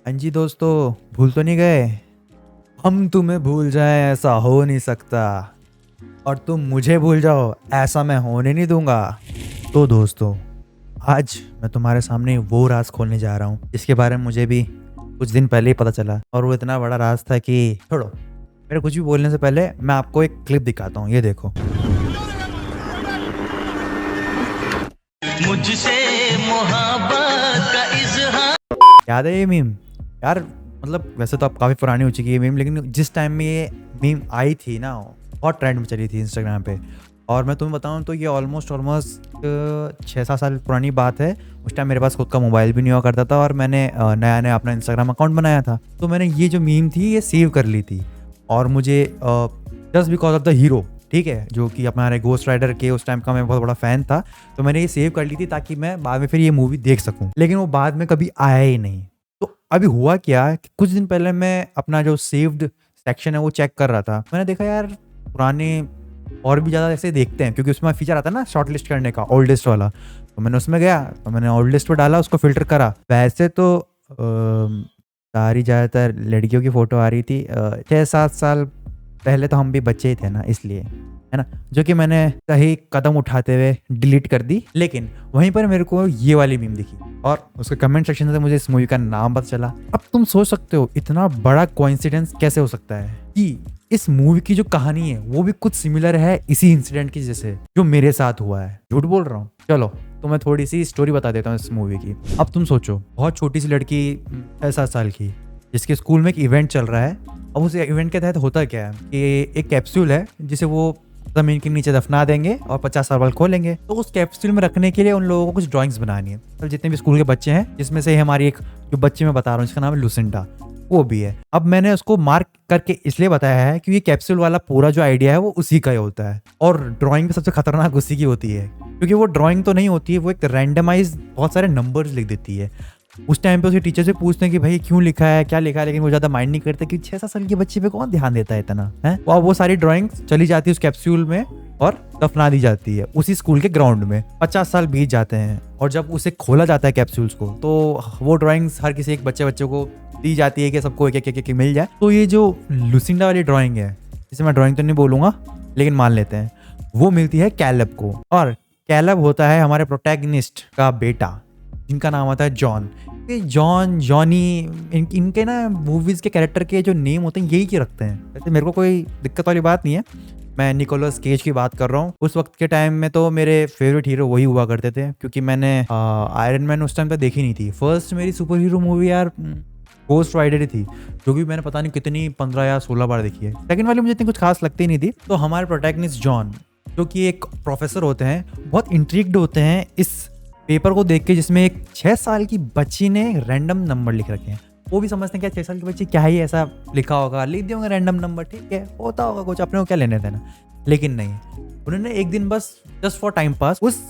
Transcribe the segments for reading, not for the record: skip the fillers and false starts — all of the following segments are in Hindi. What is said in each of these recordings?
हाँ जी दोस्तों, भूल तो नहीं गए? हम तुम्हें भूल जाएं ऐसा हो नहीं सकता, और तुम मुझे भूल जाओ ऐसा मैं होने नहीं दूंगा। तो दोस्तों, आज मैं तुम्हारे सामने वो राज खोलने जा रहा हूँ जिसके बारे में मुझे भी कुछ दिन पहले ही पता चला, और वो इतना बड़ा राज था कि छोड़ो, मेरे कुछ भी बोलने से पहले मैं आपको एक क्लिप दिखाता हूँ। ये देखो। मुझसे मोहब्बत का इजहार। याद है ये मीम? यार मतलब वैसे तो अब काफ़ी पुरानी हो चुकी है मीम, लेकिन जिस टाइम में ये मीम आई थी ना, बहुत ट्रेंड में चली थी इंस्टाग्राम पे। और मैं तुम्हें बताऊं तो ये ऑलमोस्ट 6-7 साल पुरानी बात है। उस टाइम मेरे पास खुद का मोबाइल भी नहीं हुआ करता था, और मैंने नया नया अपना इंस्टाग्राम अकाउंट बनाया था। तो मैंने ये जो मीम थी ये सेव कर ली थी, और मुझे just because of the hero, ठीक है, जो कि हमारे गोस्ट राइडर के उस टाइम का मैं बहुत बड़ा फ़ैन था, तो मैंने ये सेव कर ली थी ताकि मैं बाद में फिर ये मूवी देख सकूं। लेकिन वो बाद में कभी आया ही नहीं। तो अभी हुआ क्या कि कुछ दिन पहले मैं अपना जो सेव्ड सेक्शन है वो चेक कर रहा था। मैंने देखा यार पुराने और भी ज़्यादा ऐसे देखते हैं, क्योंकि उसमें फीचर आता है ना शॉर्ट लिस्ट करने का, ओल्ड लिस्ट वाला। तो मैंने उसमें गया, तो मैंने ओल्ड लिस्ट पे डाला, उसको फिल्टर करा। वैसे तो सारी ज़्यादातर लड़कियों की फ़ोटो आ रही थी। 6-7 साल पहले तो हम भी बच्चे ही थे ना, इसलिए, है ना, जो कि मैंने सही कदम उठाते हुए डिलीट कर दी। लेकिन वहीं पर मेरे को ये वाली मीम दिखी, और उसके कमेंट सेक्शन से मुझे इस मूवी का नाम पता चला। अब तुम सोच सकते हो इतना बड़ा कोइंसिडेंस कैसे हो सकता है कि इस मूवी की जो कहानी है वो भी कुछ सिमिलर है इसी इंसिडेंट की, जैसे जो मेरे साथ हुआ है। झूठ बोल रहा हूँ? चलो तो मैं थोड़ी सी स्टोरी बता देता हूँ इस मूवी की। अब तुम सोचो, बहुत छोटी सी लड़की 6-7 साल की, जिसके स्कूल में एक इवेंट चल रहा है। अब उस इवेंट के तहत होता क्या है कि एक कैप्सूल है जिसे वो जमीन के नीचे दफना देंगे और 50 साल बाद खोलेंगे। तो उस कैप्सूल में रखने के लिए उन लोगों को कुछ ड्राइंग्स बनानी है। तो जितने भी स्कूल के बच्चे हैं, जिसमें से हमारी एक जो बच्चे मैं बता रहा हूँ जिसका नाम है लुसिंडा, वो भी है। अब मैंने उसको मार्क करके इसलिए बताया है कि ये कैप्सूल वाला पूरा जो आइडिया है वो उसी का ही होता है, और ड्राइंग सबसे खतरनाक उसी की होती है, क्योंकि वो ड्राइंग तो नहीं होती है, वो एक रैंडमाइज बहुत सारे नंबर्स लिख देती है। उस टाइम पे उसके टीचर से पूछते हैं कि भाई क्यों लिखा है, क्या लिखा है, लेकिन वो ज़्यादा माइंड नहीं करते कि 6-7 साल के बच्चे पे कौन ध्यान देता है इतना, है। वो सारी ड्राइंग चली जाती है उस कैप्सूल में और दफना दी जाती है उसी स्कूल के ग्राउंड में। 50 साल बीत जाते हैं, और जब उसे खोला जाता है कैप्सूल्स को, तो वो ड्राइंग्स हर किसी एक बच्चे को दी जाती है कि सबको एक एक मिल जाए। तो ये जो लुसिंडा वाली ड्राइंग है, जिसे मैं ड्राइंग तो नहीं बोलूंगा लेकिन मान लेते हैं, वो मिलती है कैलब को। और कैलब होता है हमारे प्रोटैगनिस्ट का बेटा, जिनका नाम आता है जॉन। जॉन, जॉनी, इनके ना मूवीज के कैरेक्टर के जो नेम होते हैं यही के रखते हैं। वैसे मेरे को कोई दिक्कत वाली बात नहीं है, मैं निकोलस केज की बात कर रहा हूँ। उस वक्त के टाइम में तो मेरे फेवरेट हीरो वही हुआ करते थे, क्योंकि मैंने आयरन मैन उस टाइम तक देखी नहीं थी। फर्स्ट मेरी सुपर हीरो मूवी यार गोस्ट राइडर ही थी, जो कि मैंने पता नहीं कितनी 15 या 16 बार देखी है। सेकंड वाली मुझे इतनी कुछ खास लगती नहीं थी। तो हमारे प्रोटैगनिस्ट जॉन, जो कि एक प्रोफेसर होते हैं, बहुत इंट्रिग्ड होते हैं इस पेपर को देख के, जिसमें एक 6 साल की बच्ची ने रैंडम नंबर लिख रखे हैं। वो भी समझते हैं क्या 6 साल की बच्ची क्या ही ऐसा लिखा होगा, लिख दिए रैंडम नंबर, ठीक है, होता होगा कुछ, अपने को क्या लेने देना। लेकिन नहीं, उन्होंने एक दिन बस जस्ट फॉर टाइम पास उस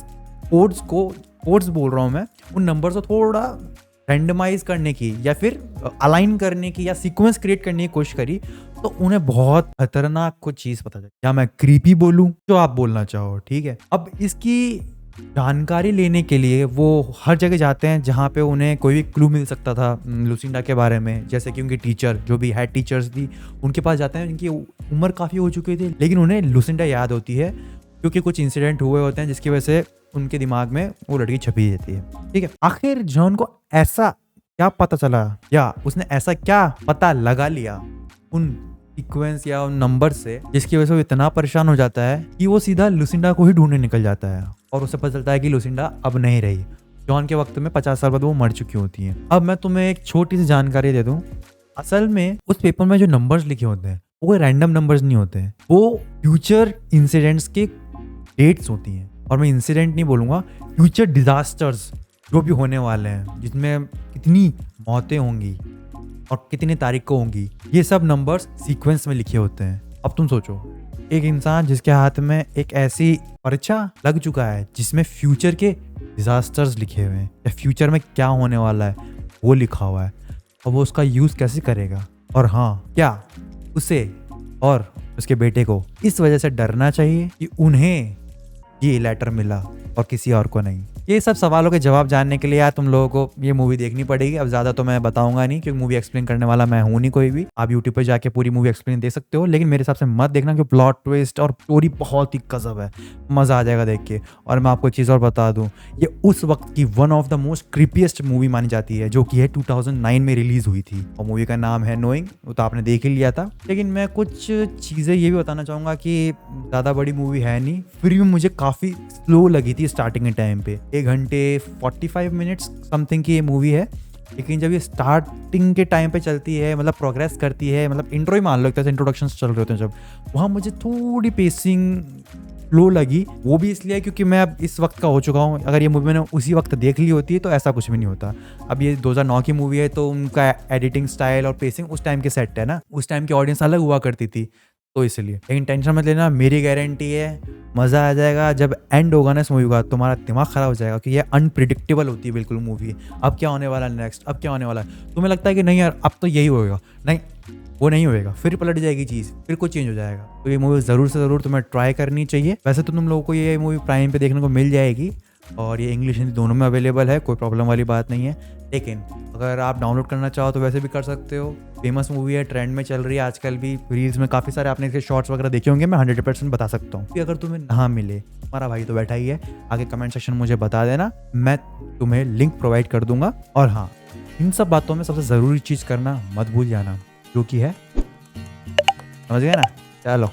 कोड्स बोल रहा हूँ मैं, उन नंबर को थोड़ा रैंडमाइज करने की, या फिर अलाइन करने की, या सीक्वेंस क्रिएट करने की कोशिश करी। तो उन्हें बहुत खतरनाक कुछ चीज़ पता चली, या मैं क्रीपी बोलूँ, जो आप बोलना चाहो, ठीक है। अब इसकी जानकारी लेने के लिए वो हर जगह जाते हैं जहाँ पे उन्हें कोई भी क्लू मिल सकता था लुसिंडा के बारे में। जैसे कि उनकी टीचर, जो भी हेड टीचर्स थी, उनके पास जाते हैं, जिनकी उम्र काफ़ी हो चुकी थी, लेकिन उन्हें लुसिंडा याद होती है, क्योंकि कुछ इंसिडेंट हुए होते हैं जिसकी वजह से उनके दिमाग में वो लड़की छपी रहती है, ठीक है। आखिर जॉन को ऐसा क्या पता चला, या उसने ऐसा क्या पता लगा लिया उन सीक्वेंस या उन नंबर से, जिसकी वजह से वो इतना परेशान हो जाता है कि वो सीधा लुसिंडा को ही ढूंढने निकल जाता है। और उसे पता चलता है कि लुसिंडा अब नहीं रही। जॉन के वक्त में 50 साल बाद वो मर चुकी होती हैं। अब मैं तुम्हें एक छोटी सी जानकारी दे दूं। असल में उस पेपर में जो नंबर्स लिखे होते हैं वो कोई रैंडम नंबर्स नहीं होते हैं, वो फ्यूचर इंसिडेंट्स के डेट्स होती हैं। और मैं इंसिडेंट नहीं बोलूँगा, फ्यूचर डिजास्टर्स जो भी होने वाले हैं, जिसमें कितनी मौतें होंगी और कितनी तारीख को होंगी, ये सब नंबर्स सीक्वेंस में लिखे होते हैं। अब तुम सोचो, एक इंसान जिसके हाथ में एक ऐसी पर्चा लग चुका है जिसमें फ्यूचर के डिजास्टर्स लिखे हुए हैं, या फ्यूचर में क्या होने वाला है वो लिखा हुआ है, और वो उसका यूज़ कैसे करेगा। और हाँ, क्या उसे और उसके बेटे को इस वजह से डरना चाहिए कि उन्हें ये लेटर मिला और किसी और को नहीं। ये सब सवालों के जवाब जानने के लिए यार तुम लोगों को ये मूवी देखनी पड़ेगी। अब ज़्यादा तो मैं बताऊंगा नहीं क्योंकि मूवी एक्सप्लेन करने वाला मैं हूँ नहीं कोई भी। आप यूट्यूब पे जाके पूरी मूवी एक्सप्लेन दे सकते हो, लेकिन मेरे हिसाब से मत देखना क्योंकि प्लॉट ट्विस्ट और स्टोरी बहुत ही गजब है, मज़ा आ जाएगा देख के। और मैं आपको एक चीज़ और बता दूँ, ये उस वक्त की one of the most creepiest movie मानी जाती है, जो कि है 2009 में रिलीज़ हुई थी। और मूवी का नाम है नोइंग, वो तो आपने देख ही लिया था। लेकिन मैं कुछ चीज़ें ये भी बताना चाहूँगा कि ज़्यादा बड़ी मूवी है नहीं, फिर भी मुझे काफ़ी स्लो लगी थी स्टार्टिंग के टाइम पे। 1 घंटे 45 मिनट्स समथिंग की ये मूवी है, लेकिन जब ये स्टार्टिंग के टाइम पे चलती है, मतलब प्रोग्रेस करती है, मतलब इंट्रो ही मान लो, एक तरह से इंट्रोडक्शन चल रहे होते हैं जब, वहाँ मुझे थोड़ी पेसिंग स्लो लगी। वो भी इसलिए क्योंकि मैं अब इस वक्त का हो चुका हूँ। अगर ये मूवी मैंने उसी वक्त देख ली होती है तो ऐसा कुछ भी नहीं होता। अब ये 2009 की मूवी है तो उनका एडिटिंग स्टाइल और पेसिंग उस टाइम के सेट है ना, उस टाइम की ऑडियंस अलग हुआ करती थी, तो इसलिए। लेकिन टेंशन मत लेना, मेरी गारंटी है मज़ा आ जाएगा। जब एंड होगा ना इस मूवी का, तुम्हारा दिमाग ख़राब हो जाएगा कि ये अनप्रिडिक्टेबल होती है बिल्कुल मूवी। अब क्या होने वाला है नेक्स्ट, अब क्या होने वाला है, तुम्हें लगता है कि नहीं यार अब तो यही होएगा, नहीं वो नहीं होएगा, फिर पलट जाएगी चीज़, फिर कुछ चेंज हो जाएगा। तो ये मूवी ज़रूर से ज़रूर तुम्हें ट्राई करनी चाहिए। वैसे तो तुम लोगों को ये मूवी प्राइम पे देखने को मिल जाएगी और ये इंग्लिश हिंदी दोनों में अवेलेबल है, कोई प्रॉब्लम वाली बात नहीं है। लेकिन अगर आप डाउनलोड करना चाहो तो वैसे भी कर सकते हो। फेमस मूवी है, ट्रेंड में चल रही है आजकल भी, रील्स में काफ़ी सारे आपने इसके शॉर्ट्स वगैरह देखे होंगे, मैं 100% बता सकता हूँ कि अगर तुम्हें ना मिले, हमारा भाई तो बैठा ही है, आगे कमेंट सेक्शन मुझे बता देना, मैं तुम्हें लिंक प्रोवाइड कर दूंगा। और हाँ, इन सब बातों में सबसे ज़रूरी चीज़ करना मत भूल जाना, जो कि है, समझ गए ना। चलो।